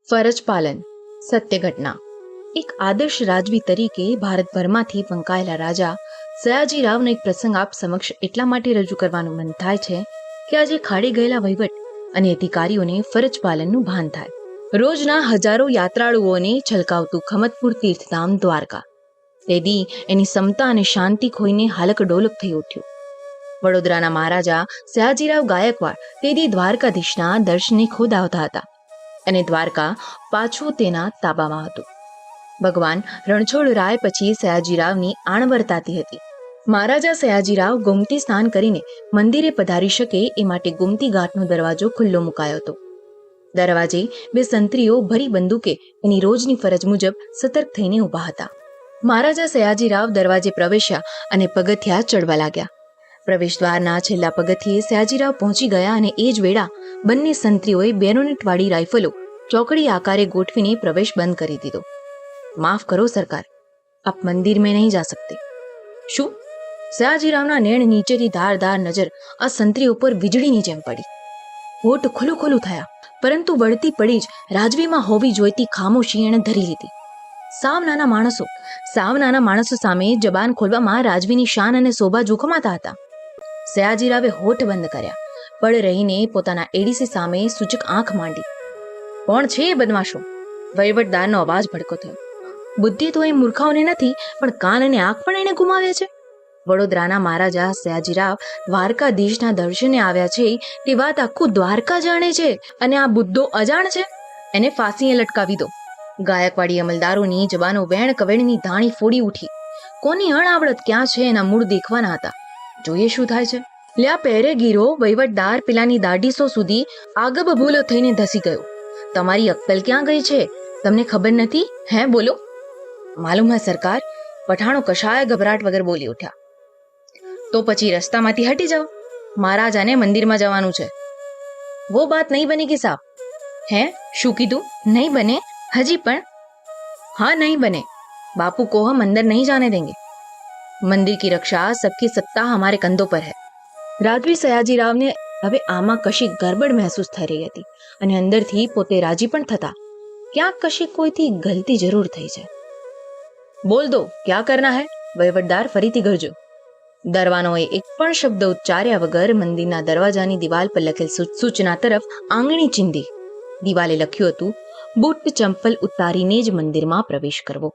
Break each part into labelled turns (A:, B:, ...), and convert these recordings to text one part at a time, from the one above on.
A: ફરજ પાલન સત્ય ઘટના. એક આદર્શ રાજવી તરીકે ભારતભરમાંથી પંકાયેલા રાજા સયાજીરાવનો એક પ્રસંગ આપ સમક્ષ એટલા માટે રજૂ કરવાનું મન થાય છે કે આજે ખાડી ગયેલા વહીવટ અને અધિકારીઓને ફરજ પાલનનું ભાન થાય. રોજના હજારો યાત્રાળુઓને છલકાવતું ખમતપુર તીર્થધામ દ્વારકા તે દી એની સમતા અને શાંતિ ખોઈને હાલકડોલક થઈ ઉઠ્યું. વડોદરાના મહારાજા સયાજીરાવ ગાયકવાડ તે દી દ્વારકાધીશના દર્શને ખુદ આવતા હતા અને દ્વારકા પાછું તેના તાબામાં હતું. ભગવાન રણછોડ રાય પછી સયાજીરાવની આણ વર્તાતી હતી. મહારાજા સયાજીરાવ ગોમતી સ્નાન કરીને મંદિરે પધારી શકે એ માટે ગોમતી ઘાટનો દરવાજો ખુલ્લો મુકાયો હતો. દરવાજે બે સંત્રીઓ ભરી બંદૂકે એની રોજની ફરજ મુજબ સતર્ક થઈને ઊભા હતા. મહારાજા સયાજીરાવ દરવાજે પ્રવેશ્યા અને પગથિયા ચડવા લાગ્યા. પ્રવેશ દ્વારના છેલ્લા પગથિયે સયાજીરાવ પહોંચી ગયા અને એ જ વેળા બંને સંત્રીઓએ બેરોનેટવાળી રાઇફલો ચોકડી આકારે ગોઠવીને પ્રવેશ બંધ કરી દીધો. માફ કરો સરકાર, આપ મંદિર મેં નહીં જા સકતે. શું? સયાજીરાવના નેણ નીચેથી ધારદાર નજર આ સંત્રીઓ પર વીજળીની જેમ પડી. હોઠ ખુલ્લું ખુલ્લું થયા, પરંતુ વળતી પડી જ રાજવીમાં હોવી જોઈતી ખામોશી એણે ધરી લીધી. સાવ નાના માણસો સામે જબાન ખોલવામાં રાજવીની શાન અને શોભા જોખમાતા હતા. સયાજીરાવે હોઠ બંધ કર્યા, પડ રહીને પોતાના એડીસી સામે સૂચક આંખ માંડી. કોણ છે એ બદમાશો? વહીવટદારનો અવાજ ભડકો થયો. બુદ્ધિ તો એ મૂર્ખાઓને નથી, પણ કાન અને આંખ પણ એને ગુમાવ્યા છે. વડોદરાના મહારાજા સયાજીરાવ દ્વારકાધીશના દર્શને આવ્યા છે તે વાત આખું દ્વારકા જાણે છે, અને આ બુદ્ધો અજાણ છે. એને ફાંસીએ લટકાવી દો. ગાયકવાડી અમલદારોની જવાનો વેણ કવેણની ધાણી ફોડી ઉઠી. કોની અણઆવડત ક્યાં છે એના મૂળ દેખવાના હતા. જોઈએ શું થાય છે. લ્યા પહેરે ગીરો વહીવટદાર પેલાની દાઢીસો સુધી આગબ ભૂલો થઈને ધસી ગયો. તમારી અક્કલ ક્યાં ગઈ છે? તમને ખબર નથી? હે બોલો. માલુમ હે સરકાર, પઠાણો કશાય ગભરાટ વગર બોલી ઉઠ્યા. તો પછી રસ્તામાંથી હટી જાઓ. મહારાજાને મંદિરમાં જવાનું છે. વો બાત નહીં બનેગી સાબ. હે શું કીધું? નહીં બને? હજી પણ? હા નહીં બને. બાપુ को हम अंदर नहीं जाने देंगे. मंदिर की रक्षा सबकी सत्ता हमारे कंधों पर है. રાજવી સયાજીરાવને હવે આમાં કશી ગરબડ મહેસૂસ થઈ રહી હતી અને અંદરથી પોતે રાજી પણ થતા. ક્યાંક કશી કોઈથી ગલતી જરૂર થઈ છે. બોલ દો, ક્યાં કરના હે? વહીવટદાર ફરીથી ગરજો. દરવાનોએ એક પણ શબ્દ ઉચ્ચાર્યા વગર મંદિરના દરવાજાની દિવાલ પર લખેલ સૂચના તરફ આંગળી ચીંધી. દિવાલે લખ્યું હતું, બૂટ ચંપલ ઉતારીને જ મંદિરમાં પ્રવેશ કરવો.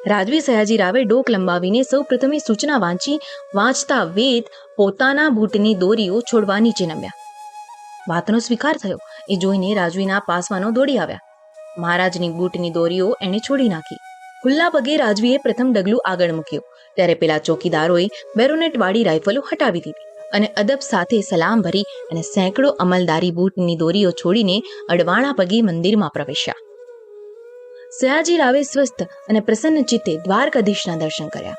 A: રાજવી સયાજીરાવે ડોક લંબાવીને સૌ પ્રથમે સૂચના વાંચતા વેદ પોતાના બૂટની દોરીઓ છોડવા નીચે નમ્યા. વાતનો સ્વીકાર થયો એ જોઈને રાજવીના પાસવાનો દોડી આવ્યા. મહારાજની બૂટની દોરીઓ એણે છોડી નાખી. ખુલ્લા પગે રાજવીએ પ્રથમ ડગલું આગળ મૂક્યું ત્યારે પેલા ચોકીદારોએ બેરોનેટવાળી રાઇફલો હટાવી દીધી અને અદબ સાથે સલામ ભરી અને સેંકડો અમલદારી બૂટની દોરીઓ છોડીને અડવાણા પગે મંદિરમાં પ્રવેશ્યા. સયાજીરાવે સ્વસ્થ અને પ્રસન્ન ચિત્તે દ્વારકાધીશના દર્શન કર્યા.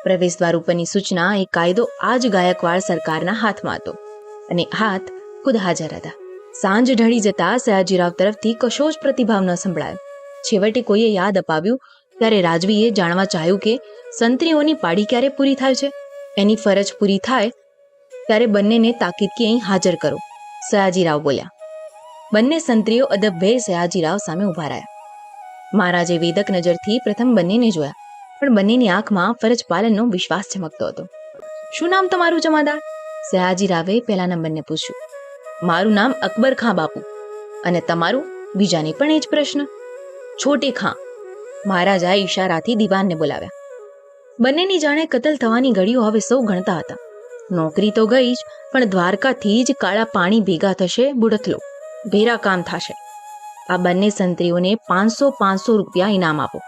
A: પ્રવેશ દ્વાર ઉપરની સૂચના એ કાયદો આજ ગાયકવાડ સરકારના હાથમાં હતો અને હાથ ખુદ હાજર હતા. સાંજ ઢળી જતા સયાજીરાવ તરફથી કશો જ પ્રતિભાવ ન સંભળાયો. છેવટે કોઈએ યાદ અપાવ્યું ત્યારે રાજવીએ જાણવા ચાહ્યું કે સંત્રીઓની પાડી ક્યારે પૂરી થાય છે. એની ફરજ પૂરી થાય ત્યારે બંનેને તાકીદથી અહીં હાજર કરો. સયાજીરાવ બોલ્યા. બંને સંત્રીઓ અદબભેર સયાજીરાવ સામે ઉભા રહ્યા. મહારાજે વેદક નજરથી પ્રથમ બંનેને જોયા, પણ બંનેની આંખમાં ફરજ પાલનનો વિશ્વાસ ચમકતો હતો. શું નામ તમારું જમાદાર? સયાજીરાવે પહેલા નંબરને પૂછ્યું. મારું નામ અકબર ખાં બાપુ. અને તમારું? બીજાને પણ એ જ પ્રશ્ન. છોટે ખાં. મહારાજાએ ઈશારાથી દિવાનને બોલાવ્યા. બંનેની જાણે કતલ થવાની ઘડીઓ હવે સૌ ગણતા હતા. નોકરી તો ગઈ જ, પણ દ્વારકાથી જ કાળા પાણી ભેગા થશે. બુડતલો ભેરા કામ થશે. આ બંને સંત્રીઓને 500 રૂપિયા ઇનામ આપો.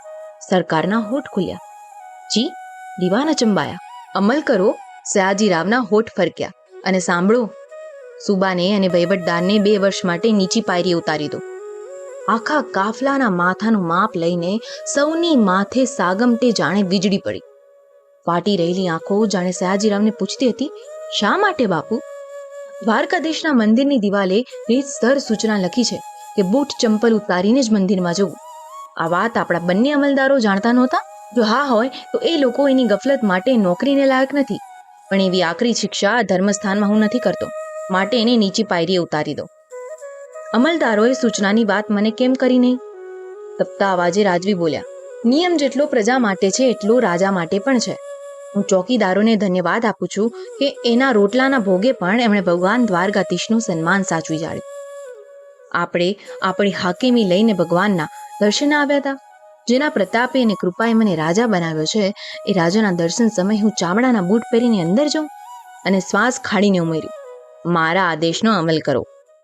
A: સરકારના હોઠ ખુલ્યા. જી? દિવાન અચંબાયા. અમલ કરો. સયાજીરાવના હોઠ ફરક્યા. અને સાંભળો, સુબાને અને વહીવટદારને 2 વર્ષ માટે નીચી પાયરીએ ઉતારી દો. આખા કાફલાના માથાનું માપ લઈને સૌની માથે સાગમટે જાણે વીજળી પડી. ફાટી રહેલી આંખો જાણે સયાજીરાવને પૂછતી હતી, શા માટે બાપુ? દ્વારકાધીશના મંદિરની દિવાલે રીતસર સૂચના લખી છે કે બૂટ ચંપલ ઉતારીને જ મંદિરમાં જવું. આ વાત આપણા બંને અમલદારો જાણતા નહોતા? જો હા હોય તો એ લોકો એની ગફલત માટે નોકરીને લાયક નથી. પણ એવી આકરી શિક્ષા ધર્મસ્થાનમાં હું નથી કરતો, માટે એને નીચી પાયરીએ ઉતારી દો. અમલદારોએ સૂચનાની વાત મને કેમ કરી નહીં? તપતા અવાજે રાજવી બોલ્યા, નિયમ જેટલો પ્રજા માટે છે એટલો રાજા માટે પણ છે. હું ચોકીદારોને ધન્યવાદ આપું છું કે એના રોટલાના ભોગે પણ એમણે ભગવાન દ્વારકાધીશનું સન્માન સાચવી જાળ્યું. આપણે આપણી હાકીમી લઈને ભગવાનના દર્શને આવ્યા હતા. જેના પ્રતાપે અને કૃપાએ મને રાજા બનાવ્યો છે, એ રાજાના દર્શન સમયે હું ચામડાના બૂટ પહેરીને અંદર જાઉં? અને શ્વાસ ખાડીને ઉમેર્યું, મારા આદેશનો અમલ કરો.